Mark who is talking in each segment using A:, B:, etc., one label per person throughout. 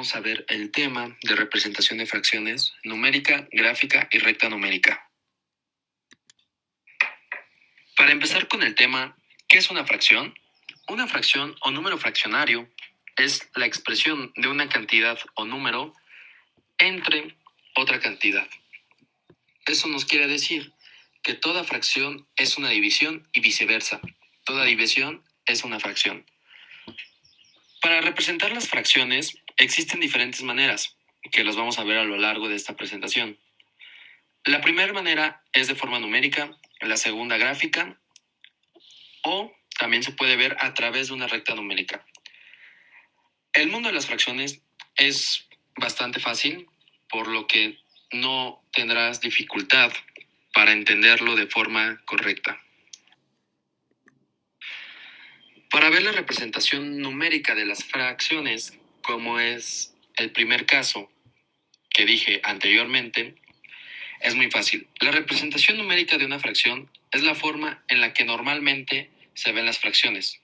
A: Vamos a ver el tema de representación de fracciones numérica, gráfica y recta numérica. Para empezar con el tema, ¿qué es una fracción? Una fracción o número fraccionario es la expresión de una cantidad o número entre otra cantidad. Eso nos quiere decir que toda fracción es una división y viceversa. Toda división es una fracción. Para representar las fracciones existen diferentes maneras, que los vamos a ver a lo largo de esta presentación. La primera manera es de forma numérica, la segunda gráfica, o también se puede ver a través de una recta numérica. El mundo de las fracciones es bastante fácil, por lo que no tendrás dificultad para entenderlo de forma correcta. Para ver la representación numérica de las fracciones, como es el primer caso que dije anteriormente, es muy fácil. La representación numérica de una fracción es la forma en la que normalmente se ven las fracciones.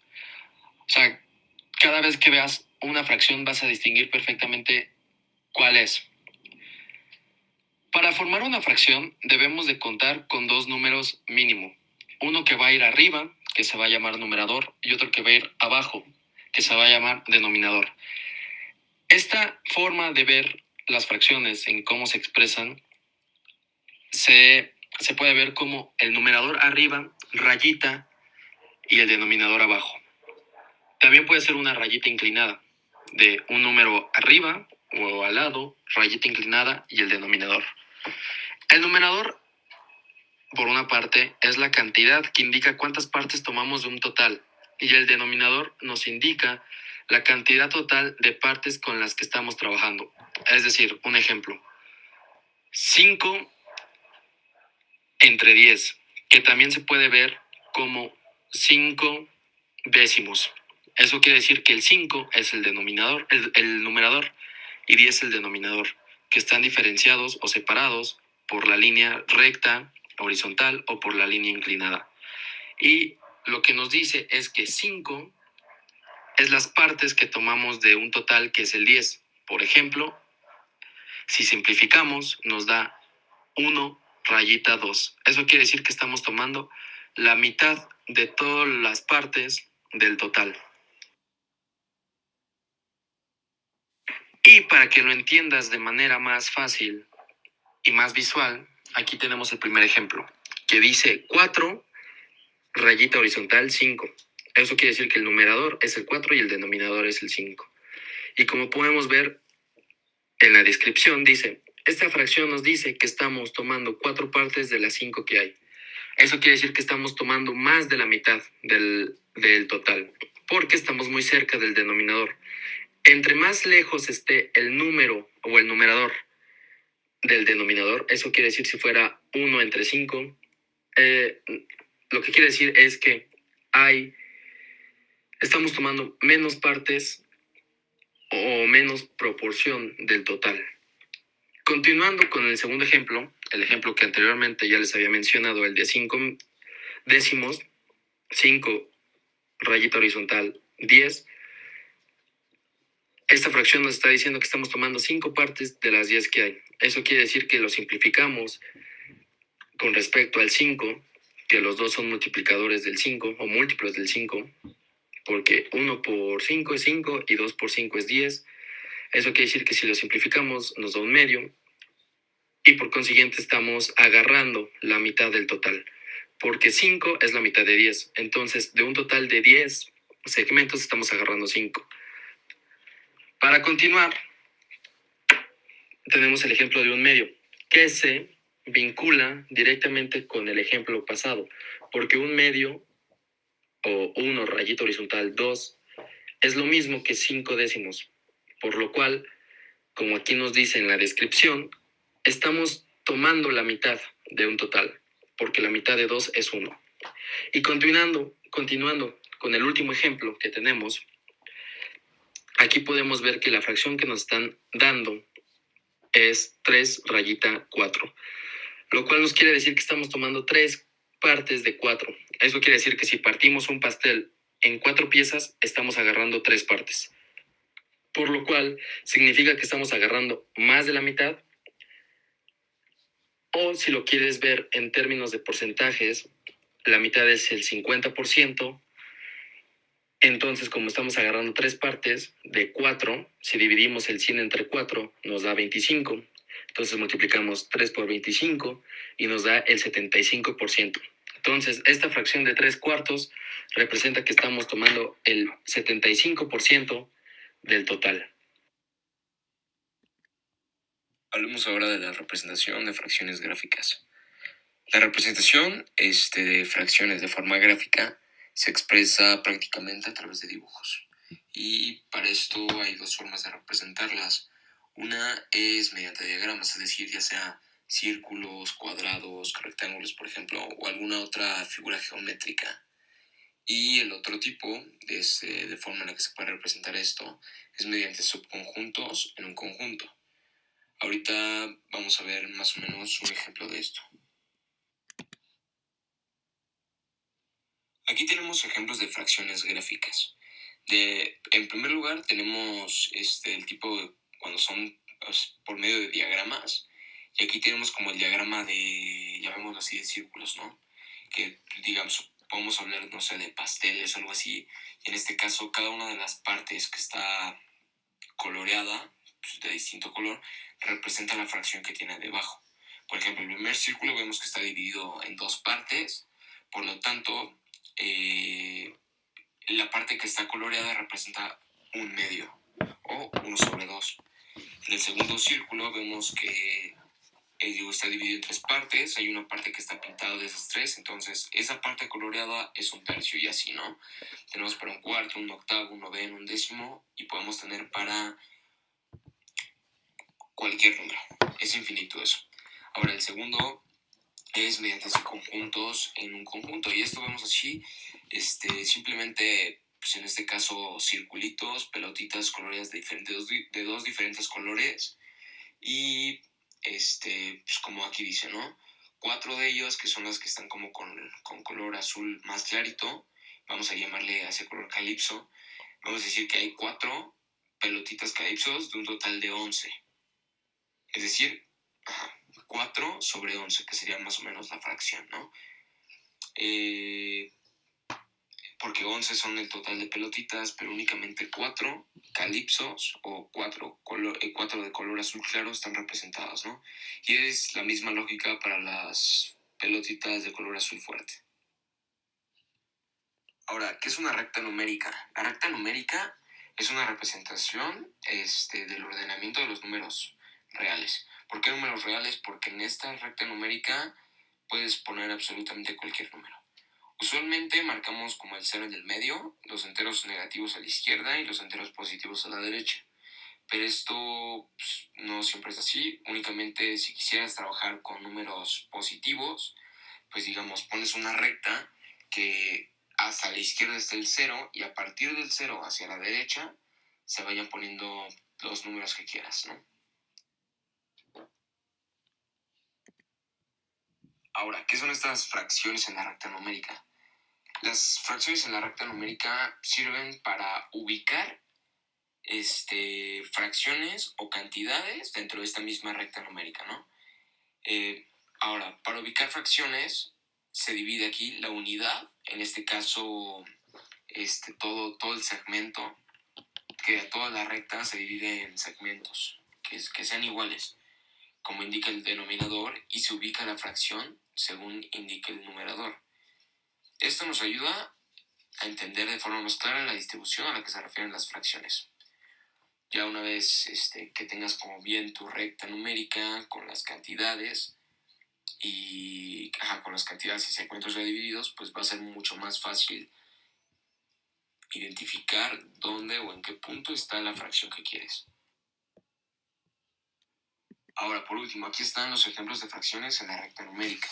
A: O sea, cada vez que veas una fracción vas a distinguir perfectamente cuál es. Para formar una fracción debemos de contar con dos números mínimo. Uno que va a ir arriba, que se va a llamar numerador, y otro que va a ir abajo, que se va a llamar denominador. Esta forma de ver las fracciones en cómo se expresan se puede ver como el numerador arriba, rayita, y el denominador abajo. También puede ser una rayita inclinada, de un número arriba o al lado, rayita inclinada y el denominador. El numerador, por una parte, es la cantidad que indica cuántas partes tomamos de un total, y el denominador nos indica la cantidad total de partes con las que estamos trabajando. Es decir, un ejemplo, 5 entre 10, que también se puede ver como 5 décimos. Eso quiere decir que el 5 es el denominador, el numerador, y 10 el denominador, que están diferenciados o separados por la línea recta, horizontal o por la línea inclinada. Y lo que nos dice es que 5 es las partes que tomamos de un total que es el 10. Por ejemplo, si simplificamos, nos da 1 rayita 2. Eso quiere decir que estamos tomando la mitad de todas las partes del total. Y para que lo entiendas de manera más fácil y más visual, aquí tenemos el primer ejemplo, que dice 4 rayita horizontal 5. Eso quiere decir que el numerador es el 4 y el denominador es el 5. Y como podemos ver en la descripción, dice, esta fracción nos dice que estamos tomando 4 partes de las 5 que hay. Eso quiere decir que estamos tomando más de la mitad del total, porque estamos muy cerca del denominador. Entre más lejos esté el número o el numerador del denominador, eso quiere decir si fuera 1 entre 5, lo que quiere decir es que estamos tomando menos partes o menos proporción del total. Continuando con el segundo ejemplo, el ejemplo que anteriormente ya les había mencionado, el de 5 décimos, 5 rayita horizontal 10. Esta fracción nos está diciendo que estamos tomando 5 partes de las 10 que hay. Eso quiere decir que lo simplificamos con respecto al 5, que los dos son multiplicadores del 5 o múltiplos del 5, porque 1 por 5 es 5 y 2 por 5 es 10. Eso quiere decir que si lo simplificamos nos da un medio y por consiguiente estamos agarrando la mitad del total, porque 5 es la mitad de 10. Entonces, de un total de 10 segmentos estamos agarrando 5. Para continuar, tenemos el ejemplo de un medio, que se vincula directamente con el ejemplo pasado, porque un medio, o 1 rayita horizontal 2, es lo mismo que 5 décimos, por lo cual, como aquí nos dice en la descripción, estamos tomando la mitad de un total, porque la mitad de 2 es 1. Y continuando con el último ejemplo que tenemos, aquí podemos ver que la fracción que nos están dando es 3 rayita 4, lo cual nos quiere decir que estamos tomando 3 partes de 4. Eso quiere decir que si partimos un pastel en 4 piezas, estamos agarrando 3 partes. por lo cual significa que estamos agarrando más de la mitad. O si lo quieres ver en términos de porcentajes, la mitad es el 50%. Entonces, como estamos agarrando 3 partes de 4, si dividimos el 100 entre 4, nos da 25. Entonces multiplicamos 3 por 25 y nos da el 75%. Entonces, esta fracción de 3 cuartos representa que estamos tomando el 75% del total. Hablemos ahora de la representación de fracciones gráficas. La representación de fracciones de forma gráfica se expresa prácticamente a través de dibujos. Y para esto hay dos formas de representarlas. Una es mediante diagramas, es decir, ya sea círculos, cuadrados, rectángulos, por ejemplo, o alguna otra figura geométrica. Y el otro tipo, de forma en la que se puede representar esto, es mediante subconjuntos en un conjunto. Ahorita vamos a ver más o menos un ejemplo de esto. Aquí tenemos ejemplos de fracciones gráficas. En primer lugar tenemos el tipo de cuando son por medio de diagramas. Y aquí tenemos como el diagrama de, llamémoslo así, de círculos, ¿no? Que digamos, podemos hablar, no sé, de pasteles o algo así. Y en este caso, cada una de las partes que está coloreada, pues, de distinto color, representa la fracción que tiene debajo. Por ejemplo, el primer círculo vemos que está dividido en 2 partes. Por lo tanto, la parte que está coloreada representa 1/2 o 1/2. En el segundo círculo vemos que está dividido en 3 partes. Hay una parte que está pintada de esas 3, entonces esa parte coloreada es 1/3 y así, ¿no? Tenemos para 1/4, 1/8, 1/9, 1/10 y podemos tener para cualquier número. Es infinito eso. Ahora el segundo es mediante conjuntos en un conjunto, y esto vemos así, simplemente, pues en este caso, circulitos, pelotitas coloreadas de dos diferentes colores, y pues como aquí dice, ¿no? 4 de ellos, que son las que están como con color azul más clarito, vamos a llamarle a ese color calipso. Vamos a decir que hay 4 pelotitas calipsos de un total de 11. Es decir, 4 sobre 11, que sería más o menos la fracción, ¿no? Porque 11 son el total de pelotitas, pero únicamente 4 calipsos o 4 de color azul claro están representados, ¿no? Y es la misma lógica para las pelotitas de color azul fuerte. Ahora, ¿qué es una recta numérica? La recta numérica es una representación del ordenamiento de los números reales. ¿Por qué números reales? Porque en esta recta numérica puedes poner absolutamente cualquier número. Usualmente marcamos como el 0 en el medio, los enteros negativos a la izquierda y los enteros positivos a la derecha. Pero esto pues, no siempre es así. Únicamente si quisieras trabajar con números positivos, pues digamos, pones una recta que hasta la izquierda está el 0 y a partir del 0 hacia la derecha se vayan poniendo los números que quieras, ¿no? Ahora, ¿qué son estas fracciones en la recta numérica? Las fracciones en la recta numérica sirven para ubicar fracciones o cantidades dentro de esta misma recta numérica, ¿no? Ahora, para ubicar fracciones se divide aquí la unidad, en este caso todo el segmento, que toda la recta se divide en segmentos que sean iguales, como indica el denominador, y se ubica la fracción según indica el numerador. Esto nos ayuda a entender de forma más clara la distribución a la que se refieren las fracciones. Ya una vez que tengas como bien tu recta numérica con las cantidades y con las cantidades y segmentos ya divididos, pues va a ser mucho más fácil identificar dónde o en qué punto está la fracción que quieres. Ahora, por último, aquí están los ejemplos de fracciones en la recta numérica.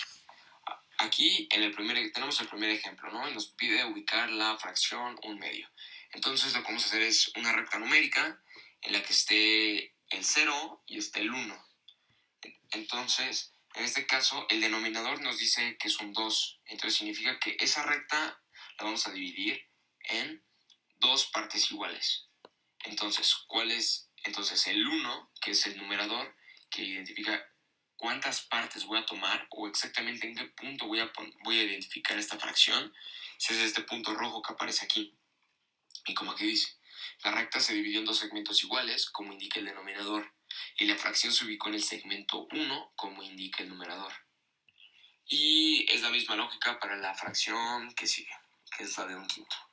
A: Aquí tenemos el primer ejemplo, ¿no? Y nos pide ubicar la fracción 1/2. Entonces lo que vamos a hacer es una recta numérica en la que esté el 0 y esté el 1. Entonces, en este caso, el denominador nos dice que es un 2. Entonces significa que esa recta la vamos a dividir en 2 partes iguales.
B: Entonces, ¿cuál es? Entonces, el 1, que es el numerador, que identifica cuántas partes voy a tomar o exactamente en qué punto voy a identificar esta fracción, ese es este punto rojo que aparece aquí. Y como aquí dice, la recta se dividió en dos segmentos iguales, como indica el denominador, y la fracción se ubicó en el segmento 1, como indica el numerador. Y es la misma lógica para la fracción que sigue, que es la de 1/5.